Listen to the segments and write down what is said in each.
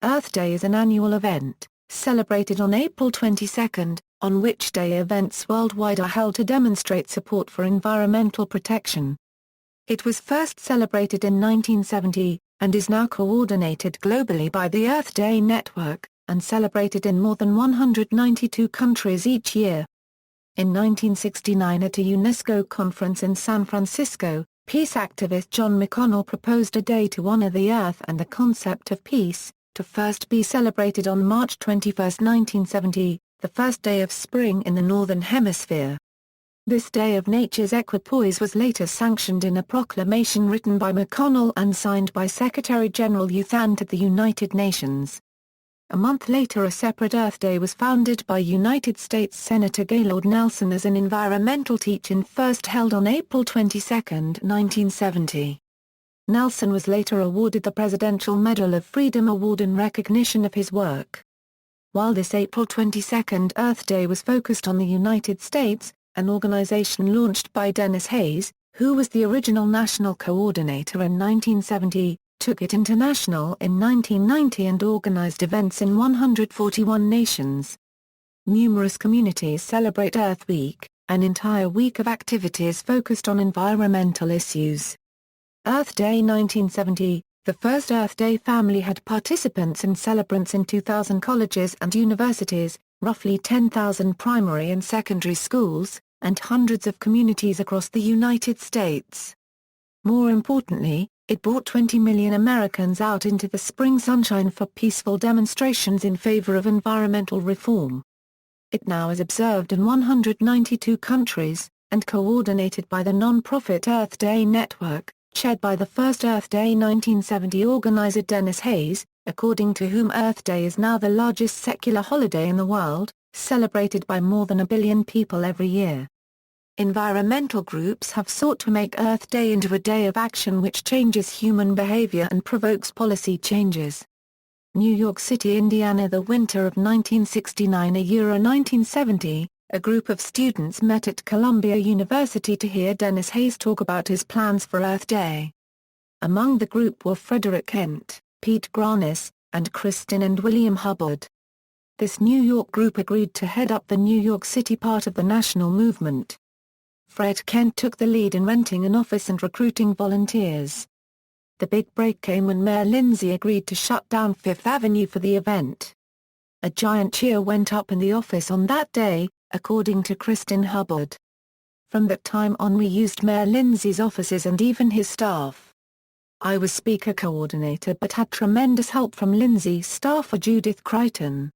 Earth Day is an annual event, celebrated on April 22, on which day events worldwide are held to demonstrate support for environmental protection. It was first celebrated in 1970, and is now coordinated globally by the Earth Day Network, and celebrated in more than 192 countries each year. In 1969 at a UNESCO conference in San Francisco, peace activist John McConnell proposed a day to honor the Earth and the concept of peace, to first be celebrated on March 21, 1970, the first day of spring in the Northern Hemisphere. This day of nature's equipoise was later sanctioned in a proclamation written by McConnell and signed by Secretary General U Thant at the United Nations. A month later a separate Earth Day was founded by United States Senator Gaylord Nelson as an environmental teach-in first held on April 22, 1970. Nelson was later awarded the Presidential Medal of Freedom Award in recognition of his work. While this April 22 Earth Day was focused on the United States, an organization launched by Denis Hayes, who was the original national coordinator in 1970, took it international in 1990 and organized events in 141 nations. Numerous communities celebrate Earth Week, an entire week of activities focused on environmental issues. Earth Day 1970, the first Earth Day family had participants and celebrants in 2,000 colleges and universities, roughly 10,000 primary and secondary schools, and hundreds of communities across the United States. More importantly, it brought 20 million Americans out into the spring sunshine for peaceful demonstrations in favor of environmental reform. It now is observed in 192 countries, and coordinated by the non-profit Earth Day Network, chaired by the first Earth Day 1970 organizer Denis Hayes, according to whom Earth Day is now the largest secular holiday in the world, celebrated by more than 1 billion people every year. Environmental groups have sought to make Earth Day into a day of action which changes human behavior and provokes policy changes. New York City, Indiana. The winter of 1969–1970, a group of students met at Columbia University to hear Denis Hayes talk about his plans for Earth Day. Among the group were Frederick Kent, Pete Granis, and Kristin and William Hubbard. This New York group agreed to head up the New York City part of the national movement. Fred Kent took the lead in renting an office and recruiting volunteers. The big break came when Mayor Lindsay agreed to shut down Fifth Avenue for the event. A giant cheer went up in the office on that day, according to Kristin Hubbard. From that time on we used Mayor Lindsay's offices and even his staff. I was speaker coordinator but had tremendous help from Lindsay's staffer Judith Crichton.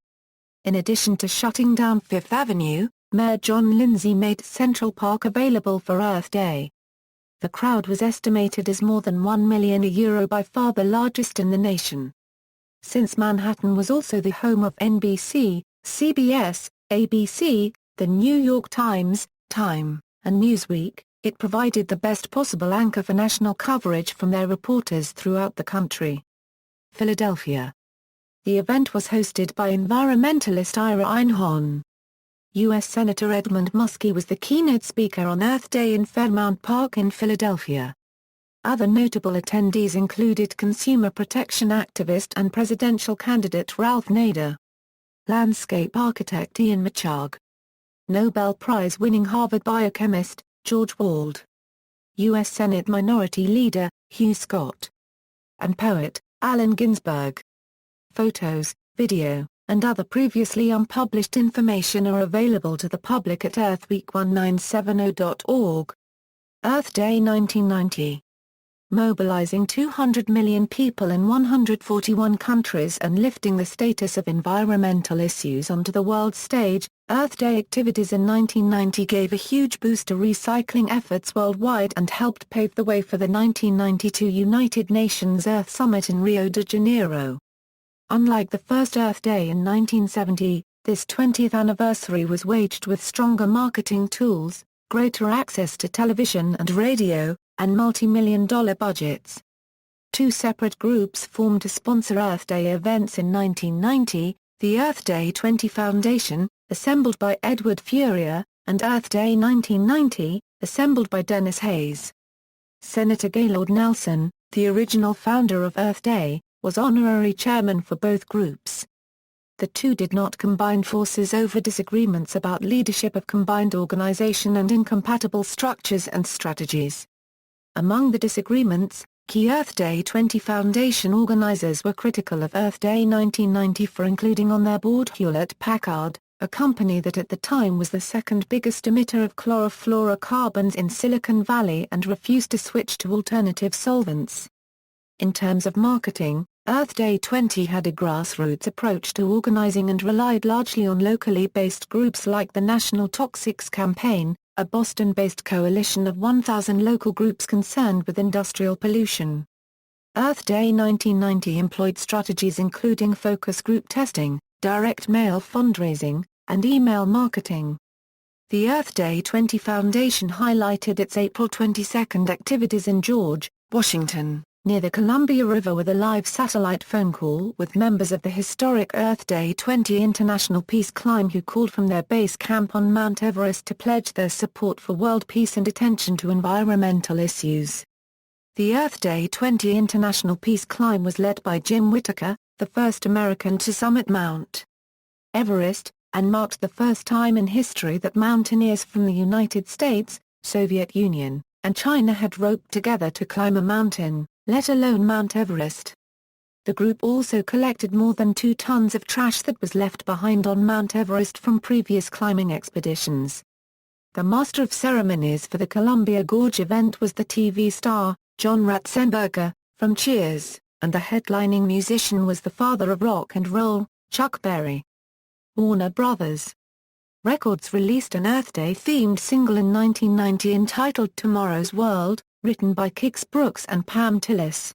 In addition to shutting down Fifth Avenue, Mayor John Lindsay made Central Park available for Earth Day. The crowd was estimated as more than €1 million, by far the largest in the nation. Since Manhattan was also the home of NBC, CBS, ABC, The New York Times, Time, and Newsweek, it provided the best possible anchor for national coverage from their reporters throughout the country. Philadelphia. The event was hosted by environmentalist Ira Einhorn. U.S. Senator Edmund Muskie was the keynote speaker on Earth Day in Fairmount Park in Philadelphia. Other notable attendees included consumer protection activist and presidential candidate Ralph Nader, landscape architect Ian Machag, Nobel Prize-winning Harvard biochemist, George Wald, U.S. Senate Minority Leader, Hugh Scott, and poet, Allen Ginsberg. Photos, video, and other previously unpublished information are available to the public at earthweek1970.org. Earth Day 1990. Mobilizing 200 million people in 141 countries and lifting the status of environmental issues onto the world stage, Earth Day activities in 1990 gave a huge boost to recycling efforts worldwide and helped pave the way for the 1992 United Nations Earth Summit in Rio de Janeiro. Unlike the first Earth Day in 1970, this 20th anniversary was waged with stronger marketing tools, greater access to television and radio, and multi-million-dollar budgets. Two separate groups formed to sponsor Earth Day events in 1990, the Earth Day 20 Foundation, assembled by Edward Furrier, and Earth Day 1990, assembled by Denis Hayes. Senator Gaylord Nelson, the original founder of Earth Day, was honorary chairman for both groups. The two did not combine forces over disagreements about leadership of combined organization and incompatible structures and strategies. Among the disagreements, key Earth Day 20 Foundation organizers were critical of Earth Day 1990 for including on their board Hewlett-Packard, a company that at the time was the second biggest emitter of chlorofluorocarbons in Silicon Valley and refused to switch to alternative solvents. In terms of marketing, Earth Day 20 had a grassroots approach to organizing and relied largely on locally based groups like the National Toxics Campaign, a Boston-based coalition of 1,000 local groups concerned with industrial pollution. Earth Day 1990 employed strategies including focus group testing, direct mail fundraising, and email marketing. The Earth Day 20 Foundation highlighted its April 22 activities in George, Washington, near the Columbia River with a live satellite phone call with members of the historic Earth Day 20 International Peace Climb who called from their base camp on Mount Everest to pledge their support for world peace and attention to environmental issues. The Earth Day 20 International Peace Climb was led by Jim Whittaker, the first American to summit Mount Everest, and marked the first time in history that mountaineers from the United States, Soviet Union, and China had roped together to climb a mountain, let alone Mount Everest. The group also collected more than 2 tons of trash that was left behind on Mount Everest from previous climbing expeditions. The master of ceremonies for the Columbia Gorge event was the TV star, John Ratzenberger, from Cheers, and the headlining musician was the father of rock and roll, Chuck Berry. Warner Brothers Records released an Earth Day-themed single in 1990 entitled Tomorrow's World, written by Kix Brooks and Pam Tillis.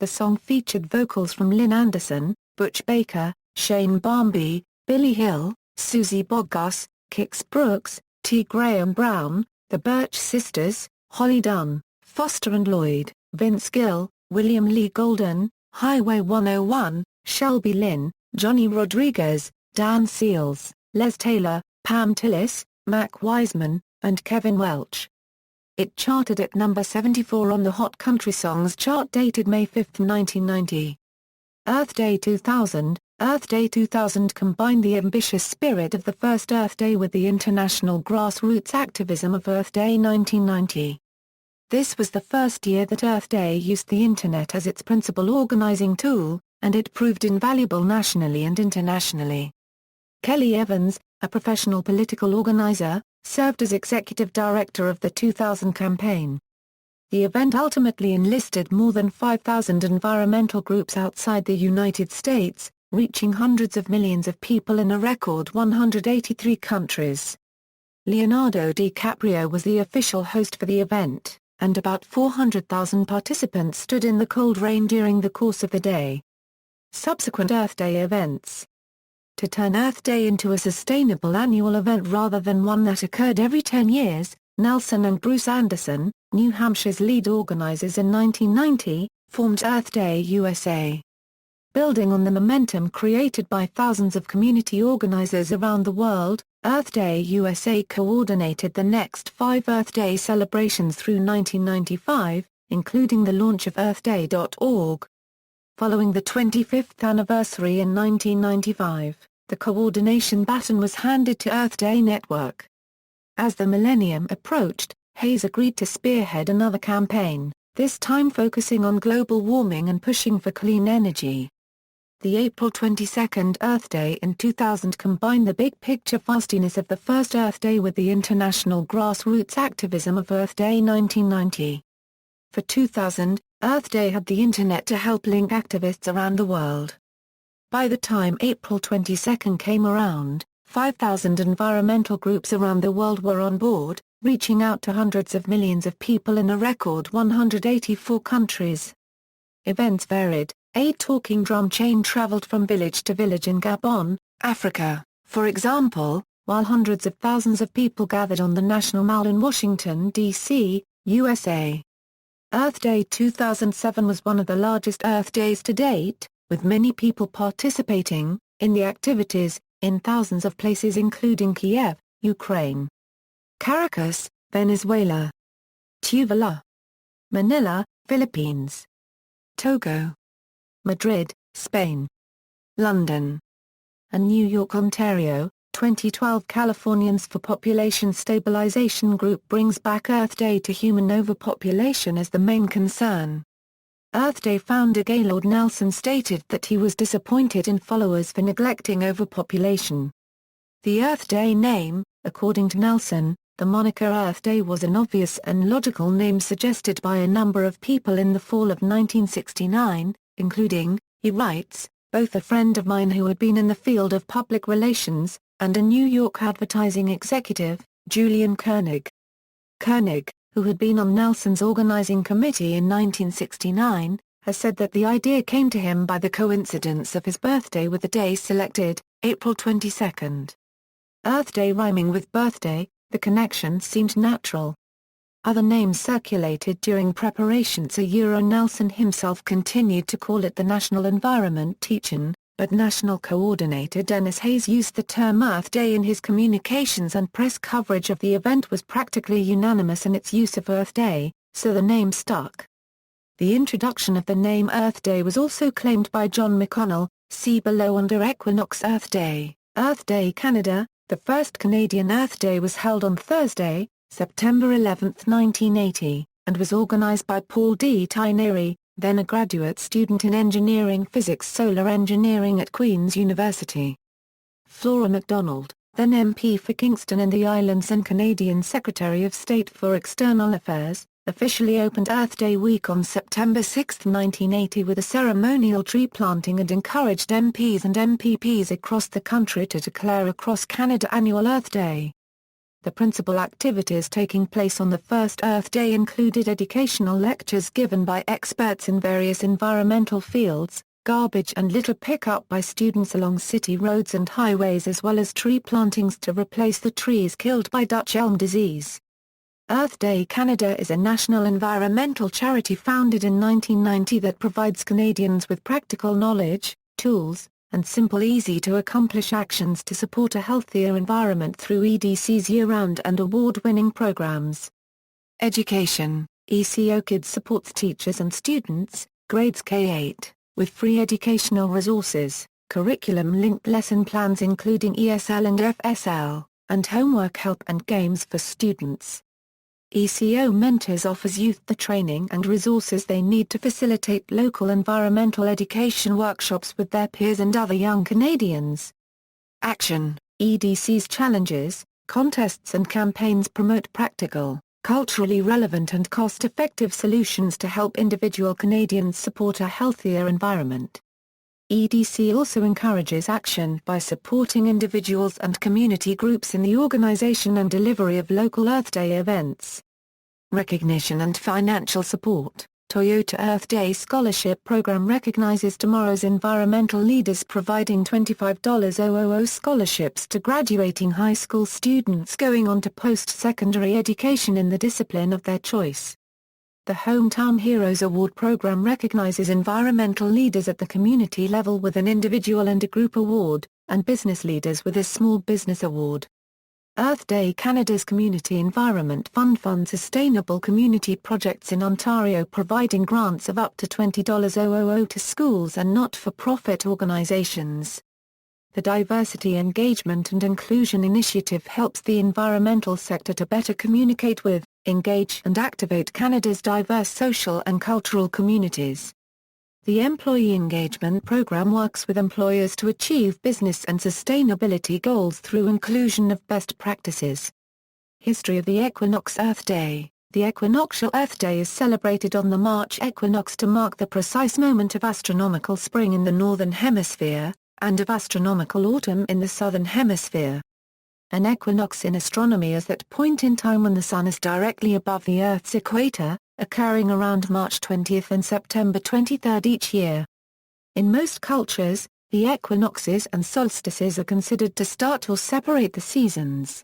The song featured vocals from Lynn Anderson, Butch Baker, Shane Barmby, Billy Hill, Susie Boggus, Kix Brooks, T. Graham Brown, The Birch Sisters, Holly Dunn, Foster and Lloyd, Vince Gill, William Lee Golden, Highway 101, Shelby Lynn, Johnny Rodriguez, Dan Seals, Les Taylor, Pam Tillis, Mac Wiseman, and Kevin Welch. It charted at number 74 on the Hot Country Songs chart dated May 5, 1990. Earth Day 2000 Earth Day 2000 combined the ambitious spirit of the first Earth Day with the international grassroots activism of Earth Day 1990. This was the first year that Earth Day used the Internet as its principal organizing tool, and it proved invaluable nationally and internationally. Kelly Evans, a professional political organizer, served as executive director of the 2000 campaign. The event ultimately enlisted more than 5,000 environmental groups outside the United States, reaching hundreds of millions of people in a record 183 countries. Leonardo DiCaprio was the official host for the event, and about 400,000 participants stood in the cold rain during the course of the day. Subsequent Earth Day events. To turn Earth Day into a sustainable annual event rather than one that occurred every 10 years, Nelson and Bruce Anderson, New Hampshire's lead organizers in 1990, formed Earth Day USA. Building on the momentum created by thousands of community organizers around the world, Earth Day USA coordinated the next 5 Earth Day celebrations through 1995, including the launch of earthday.org. Following the 25th anniversary in 1995, the coordination baton was handed to Earth Day Network. As the millennium approached, Hayes agreed to spearhead another campaign, this time focusing on global warming and pushing for clean energy. The April 22 Earth Day in 2000 combined the big-picture fastiness of the first Earth Day with the international grassroots activism of Earth Day 1990. For 2000, Earth Day had the Internet to help link activists around the world. By the time April 22 came around, 5,000 environmental groups around the world were on board, reaching out to hundreds of millions of people in a record 184 countries. Events varied. A talking drum chain traveled from village to village in Gabon, Africa, for example, while hundreds of thousands of people gathered on the National Mall in Washington, D.C., USA. Earth Day 2007 was one of the largest Earth Days to date, with many people participating in the activities, in thousands of places including Kiev, Ukraine, Caracas, Venezuela, Tuvalu, Manila, Philippines, Togo, Madrid, Spain; London and New York, Ontario. 2012 Californians for Population Stabilization Group brings back Earth Day to human overpopulation as the main concern. Earth Day founder Gaylord Nelson stated that he was disappointed in followers for neglecting overpopulation. The Earth Day name, according to Nelson, the moniker Earth Day was an obvious and logical name suggested by a number of people in the fall of 1969, including, he writes, both a friend of mine who had been in the field of public relations, and a New York advertising executive, Julian Koenig. Koenig, who had been on Nelson's organizing committee in 1969, has said that the idea came to him by the coincidence of his birthday with the day selected, April 22. Earth Day rhyming with birthday, the connection seemed natural. Other names circulated during preparations. Nelson himself continued to call it the National Environment Teach-In, but National Coordinator Denis Hayes used the term Earth Day in his communications, and press coverage of the event was practically unanimous in its use of Earth Day, so the name stuck. The introduction of the name Earth Day was also claimed by John McConnell, see below under Equinox Earth Day. Earth Day Canada. The first Canadian Earth Day was held on Thursday, September 11, 1980, and was organized by Paul D. Tyneri, then a graduate student in engineering physics solar engineering at Queen's University. Flora MacDonald, then MP for Kingston and the Islands and Canadian Secretary of State for External Affairs, officially opened Earth Day week on September 6, 1980 with a ceremonial tree planting, and encouraged MPs and MPPs across the country to declare across Canada annual Earth Day. The principal activities taking place on the first Earth Day included educational lectures given by experts in various environmental fields, garbage and litter pickup by students along city roads and highways, as well as tree plantings to replace the trees killed by Dutch elm disease. Earth Day Canada is a national environmental charity founded in 1990 that provides Canadians with practical knowledge, tools, and simple easy-to-accomplish actions to support a healthier environment through EDC's year-round and award-winning programs. Education. ECO Kids supports teachers and students, grades K-8, with free educational resources, curriculum-linked lesson plans including ESL and FSL, and homework help and games for students. ECO Mentors offers youth the training and resources they need to facilitate local environmental education workshops with their peers and other young Canadians. Action. EDC's challenges, contests and campaigns promote practical, culturally relevant and cost-effective solutions to help individual Canadians support a healthier environment. EDC also encourages action by supporting individuals and community groups in the organization and delivery of local Earth Day events. Recognition and financial support. Toyota Earth Day Scholarship Program recognizes tomorrow's environmental leaders, providing $25,000 scholarships to graduating high school students going on to post-secondary education in the discipline of their choice. The Hometown Heroes Award program recognizes environmental leaders at the community level with an individual and a group award, and business leaders with a small business award. Earth Day Canada's Community Environment Fund funds sustainable community projects in Ontario, providing grants of up to $20,000 to schools and not-for-profit organizations. The Diversity Engagement and Inclusion Initiative helps the environmental sector to better communicate with, engage and activate Canada's diverse social and cultural communities. The Employee Engagement Program works with employers to achieve business and sustainability goals through inclusion of best practices. History of the Equinox Earth Day. The equinoctial Earth Day is celebrated on the March equinox to mark the precise moment of astronomical spring in the northern hemisphere, and of astronomical autumn in the southern hemisphere. An equinox in astronomy is that point in time when the Sun is directly above the Earth's equator, occurring around March 20 and September 23 each year. In most cultures, the equinoxes and solstices are considered to start or separate the seasons.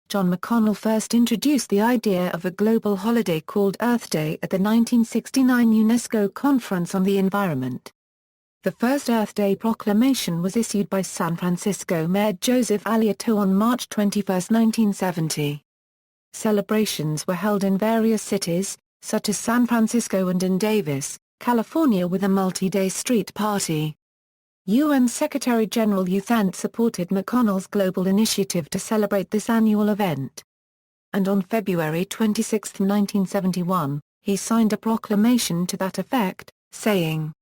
John McConnell first introduced the idea of a global holiday called Earth Day at the 1969 UNESCO Conference on the Environment. The first Earth Day proclamation was issued by San Francisco Mayor Joseph Alioto on March 21, 1970. Celebrations were held in various cities, such as San Francisco and in Davis, California with a multi-day street party. UN Secretary General U Thant supported McConnell's global initiative to celebrate this annual event. And on February 26, 1971, he signed a proclamation to that effect, saying,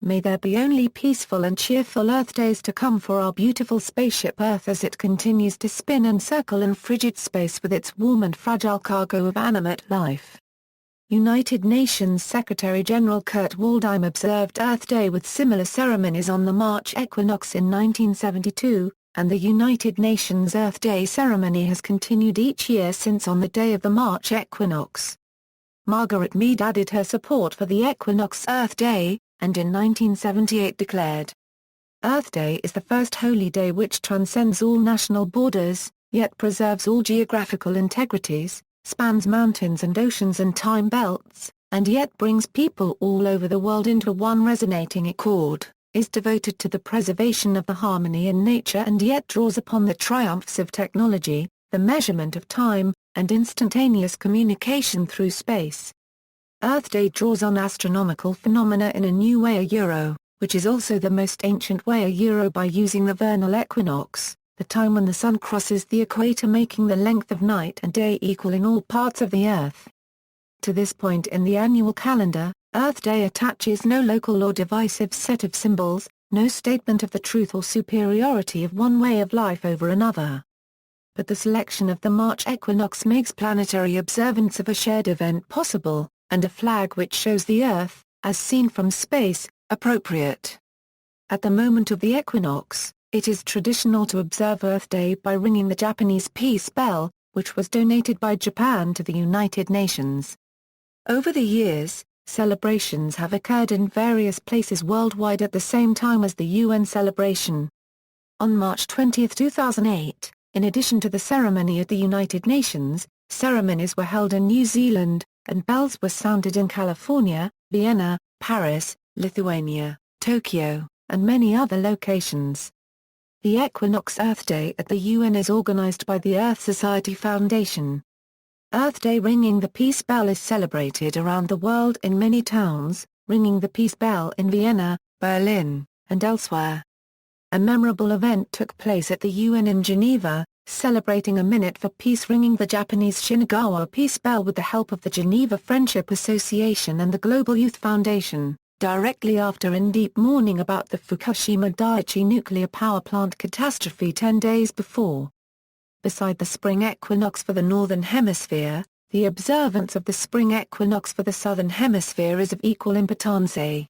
"May there be only peaceful and cheerful Earth days to come for our beautiful spaceship Earth as it continues to spin and circle in frigid space with its warm and fragile cargo of animate life." United Nations Secretary General Kurt Waldheim observed Earth Day with similar ceremonies on the March equinox in 1972, and the United Nations Earth Day ceremony has continued each year since on the day of the March equinox. Margaret Mead added her support for the equinox Earth Day, and in 1978 declared, "Earth Day is the first holy day which transcends all national borders, yet preserves all geographical integrities, spans mountains and oceans and time belts, and yet brings people all over the world into one resonating accord, is devoted to the preservation of the harmony in nature and yet draws upon the triumphs of technology, the measurement of time, and instantaneous communication through space." Earth Day draws on astronomical phenomena in a new way which is also the most ancient way by using the vernal equinox, the time when the sun crosses the equator, making the length of night and day equal in all parts of the Earth. To this point in the annual calendar, Earth Day attaches no local or divisive set of symbols, no statement of the truth or superiority of one way of life over another. But the selection of the March equinox makes planetary observance of a shared event possible, and a flag which shows the Earth, as seen from space, appropriate. At the moment of the equinox, it is traditional to observe Earth Day by ringing the Japanese peace bell, which was donated by Japan to the United Nations. Over the years, celebrations have occurred in various places worldwide at the same time as the UN celebration. On March 20, 2008, in addition to the ceremony at the United Nations, ceremonies were held in New Zealand, and bells were sounded in California, Vienna, Paris, Lithuania, Tokyo, and many other locations. The Equinox Earth Day at the UN is organized by the Earth Society Foundation. Earth Day ringing the peace bell is celebrated around the world in many towns, ringing the peace bell in Vienna, Berlin, and elsewhere. A memorable event took place at the UN in Geneva, celebrating a minute for peace, ringing the Japanese Shinagawa peace bell with the help of the Geneva Friendship Association and the Global Youth Foundation, directly after in deep mourning about the Fukushima Daiichi nuclear power plant catastrophe 10 days before. Beside the spring equinox for the Northern Hemisphere, the observance of the spring equinox for the Southern Hemisphere is of equal importance.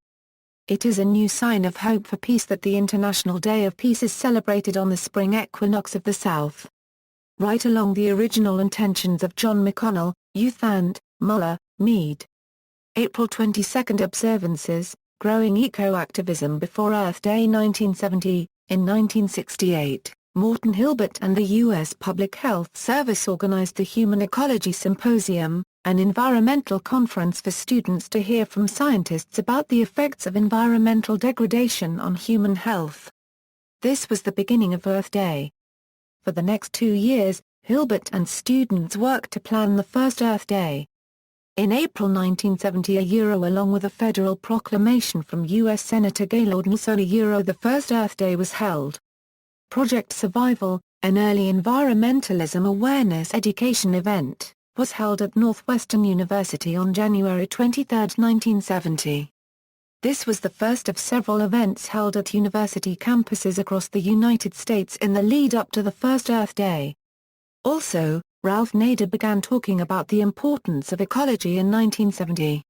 It is a new sign of hope for peace that the International Day of Peace is celebrated on the spring equinox of the South. Right along the original intentions of John McConnell, U Thant, Muller, Mead. April 22 observances, Growing Eco-Activism before Earth Day 1970. In 1968, Morton Hilbert and the U.S. Public Health Service organized the Human Ecology Symposium, an environmental conference for students to hear from scientists about the effects of environmental degradation on human health. This was the beginning of Earth Day. For the next 2 years, Hilbert and students worked to plan the first Earth Day. In April 1970 along with a federal proclamation from U.S. Senator Gaylord the first Earth Day was held. Project Survival, an early environmentalism awareness education event, was held at Northwestern University on January 23, 1970. This was the first of several events held at university campuses across the United States in the lead-up to the first Earth Day. Also, Ralph Nader began talking about the importance of ecology in 1970.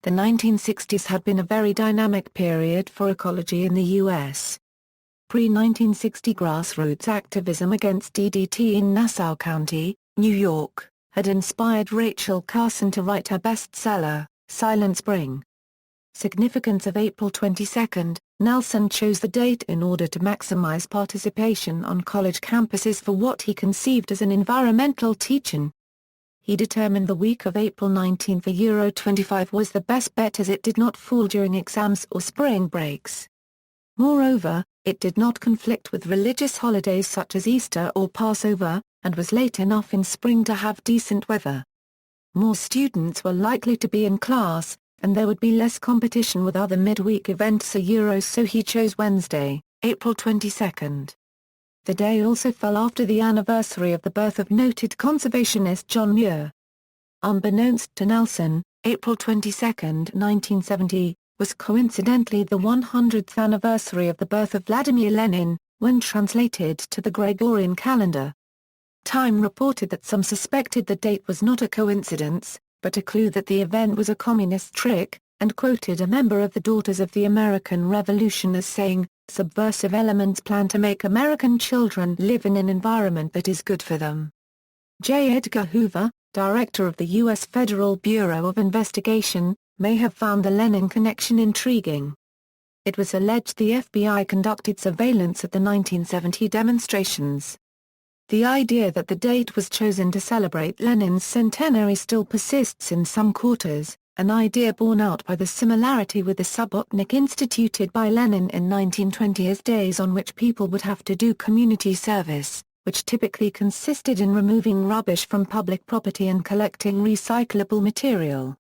The 1960s had been a very dynamic period for ecology in the U.S. Pre-1960 grassroots activism against DDT in Nassau County, New York, had inspired Rachel Carson to write her bestseller, Silent Spring. Significance of April 22, Nelson chose the date in order to maximize participation on college campuses for what he conceived as an environmental teach-in. He determined the week of April 19 for Euro 25 was the best bet as it did not fall during exams or spring breaks. Moreover, it did not conflict with religious holidays such as Easter or Passover, and was late enough in spring to have decent weather. More students were likely to be in class, and there would be less competition with other midweek events so he chose Wednesday, April 22. The day also fell after the anniversary of the birth of noted conservationist John Muir. Unbeknownst to Nelson, April 22, 1970, was coincidentally the 100th anniversary of the birth of Vladimir Lenin, when translated to the Gregorian calendar. Time reported that some suspected the date was not a coincidence, but a clue that the event was a communist trick, and quoted a member of the Daughters of the American Revolution as saying, "Subversive elements plan to make American children live in an environment that is good for them." J. Edgar Hoover, director of the U.S. Federal Bureau of Investigation, may have found the Lenin connection intriguing. It was alleged the FBI conducted surveillance at the 1970 demonstrations. The idea that the date was chosen to celebrate Lenin's centenary still persists in some quarters, an idea borne out by the similarity with the Subotnik instituted by Lenin in 1920 as days on which people would have to do community service, which typically consisted in removing rubbish from public property and collecting recyclable material.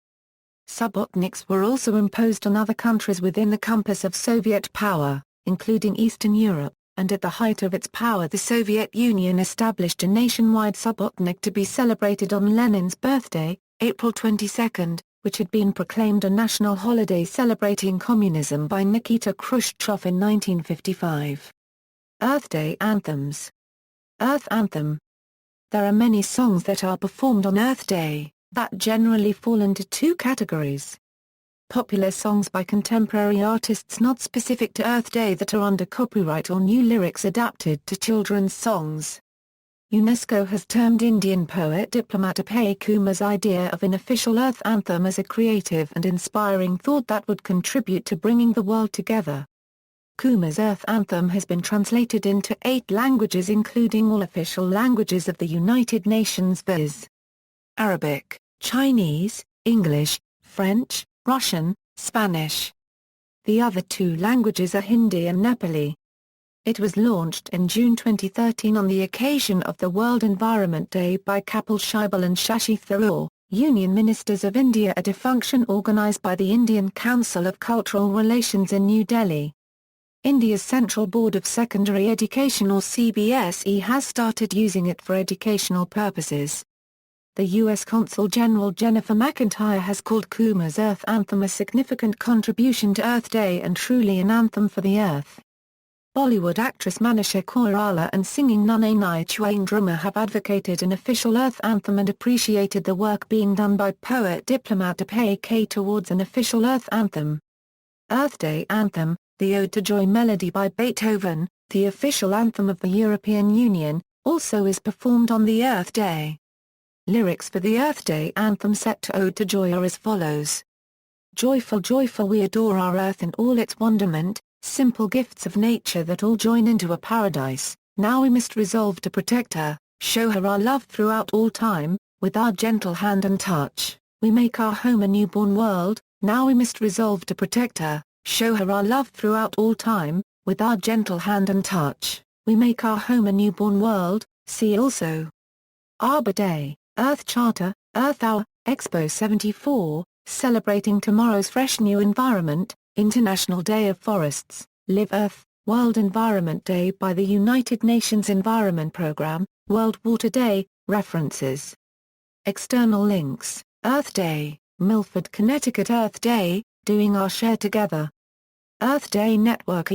Subotniks were also imposed on other countries within the compass of Soviet power, including Eastern Europe, and at the height of its power the Soviet Union established a nationwide Subotnik to be celebrated on Lenin's birthday, April 22, which had been proclaimed a national holiday celebrating communism by Nikita Khrushchev in 1955. Earth Day anthems. Earth Anthem. There are many songs that are performed on Earth Day, that generally fall into two categories. Popular songs by contemporary artists not specific to Earth Day that are under copyright or new lyrics adapted to children's songs. UNESCO has termed Indian poet diplomat Apay Kumar's idea of an official Earth Anthem as a creative and inspiring thought that would contribute to bringing the world together. Kumar's Earth Anthem has been translated into 8 languages including all official languages of the United Nations viz. Arabic, Chinese, English, French, Russian, Spanish. The other 2 languages are Hindi and Nepali. It was launched in June 2013 on the occasion of the World Environment Day by Kapil Sibal and Shashi Tharoor, Union Ministers of India at a function organised by the Indian Council of Cultural Relations in New Delhi. India's Central Board of Secondary Education or CBSE has started using it for educational purposes. The U.S. Consul General Jennifer McIntyre has called Kumar's Earth Anthem a significant contribution to Earth Day and truly an anthem for the Earth. Bollywood actress Manisha Koirala and singing Nanainai Chuangrama have advocated an official Earth Anthem and appreciated the work being done by poet-diplomat Apay K towards an official Earth Anthem. Earth Day Anthem, the Ode to Joy melody by Beethoven, the official anthem of the European Union, also is performed on the Earth Day. Lyrics for the Earth Day anthem set to Ode to Joy are as follows. Joyful, joyful we adore our Earth in all its wonderment, simple gifts of nature that all join into a paradise, now we must resolve to protect her, show her our love throughout all time, with our gentle hand and touch, we make our home a newborn world, now we must resolve to protect her, show her our love throughout all time, with our gentle hand and touch, we make our home a newborn world. See also Arbor Day, Earth Charter, Earth Hour, Expo 74, celebrating tomorrow's fresh new environment, International Day of Forests, Live Earth, World Environment Day by the United Nations Environment Programme, World Water Day, references. External links, Earth Day, Milford, Connecticut Earth Day, Doing Our Share Together. Earth Day Network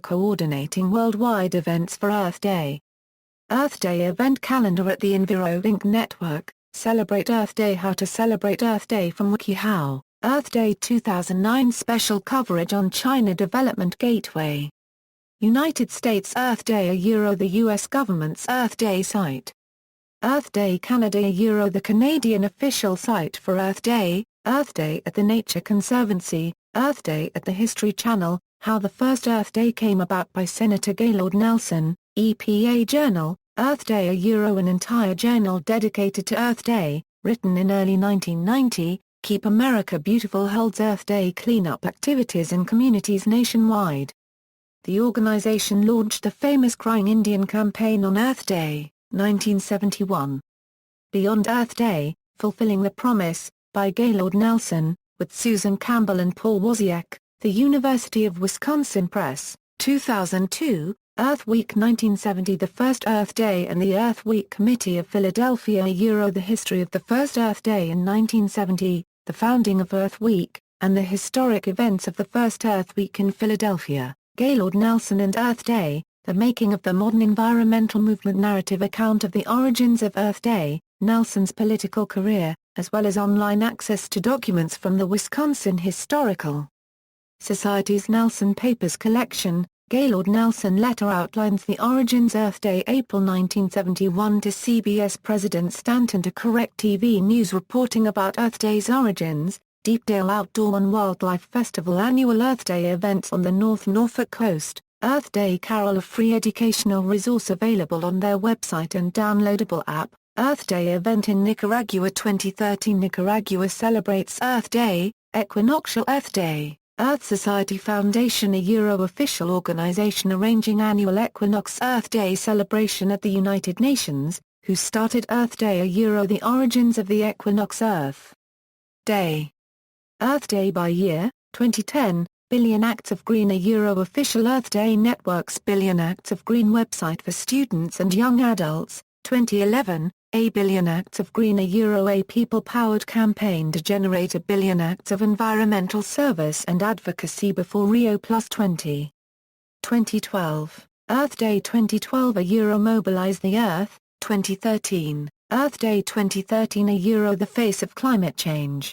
coordinating worldwide events for Earth Day. Earth Day event calendar at the EnviroLink Network, Celebrate Earth Day. How to celebrate Earth Day from WikiHow, Earth Day 2009 special coverage on China Development Gateway. United States Earth Day the US government's Earth Day site. Earth Day Canada the Canadian official site for Earth Day at the Nature Conservancy, Earth Day at the History Channel, How the First Earth Day Came About by Senator Gaylord Nelson, EPA Journal, Earth Day an entire journal dedicated to Earth Day, written in early 1990, Keep America Beautiful holds Earth Day cleanup activities in communities nationwide. The organization launched the famous Crying Indian campaign on Earth Day, 1971. Beyond Earth Day, Fulfilling the Promise, by Gaylord Nelson, with Susan Campbell and Paul Wozniak, The University of Wisconsin Press, 2002, Earth Week 1970 The First Earth Day and the Earth Week Committee of Philadelphia The history of the first Earth Day in 1970, the founding of Earth Week, and the historic events of the first Earth Week in Philadelphia, Gaylord Nelson and Earth Day, the making of the modern environmental movement narrative account of the origins of Earth Day, Nelson's political career, as well as online access to documents from the Wisconsin Historical Society's Nelson Papers collection. Gaylord Nelson letter outlines the origins Earth Day April 1971 to CBS President Stanton to correct TV news reporting about Earth Day's origins, Deepdale Outdoor and Wildlife Festival annual Earth Day events on the North Norfolk coast, Earth Day Carol a free educational resource available on their website and downloadable app, Earth Day event in Nicaragua 2013 Nicaragua celebrates Earth Day, Equinoctial Earth Day. Earth Society Foundation official organization arranging annual Equinox Earth Day celebration at the United Nations, who started Earth Day the origins of the equinox Earth Day. Earth Day by year, 2010, Billion Acts of Green official Earth Day Network's Billion Acts of Green website for students and young adults, 2011, A Billion Acts of Green a people-powered campaign to generate a billion acts of environmental service and advocacy before Rio Plus 20. 2012, Earth Day 2012 Mobilize the Earth, 2013, Earth Day 2013 the face of climate change.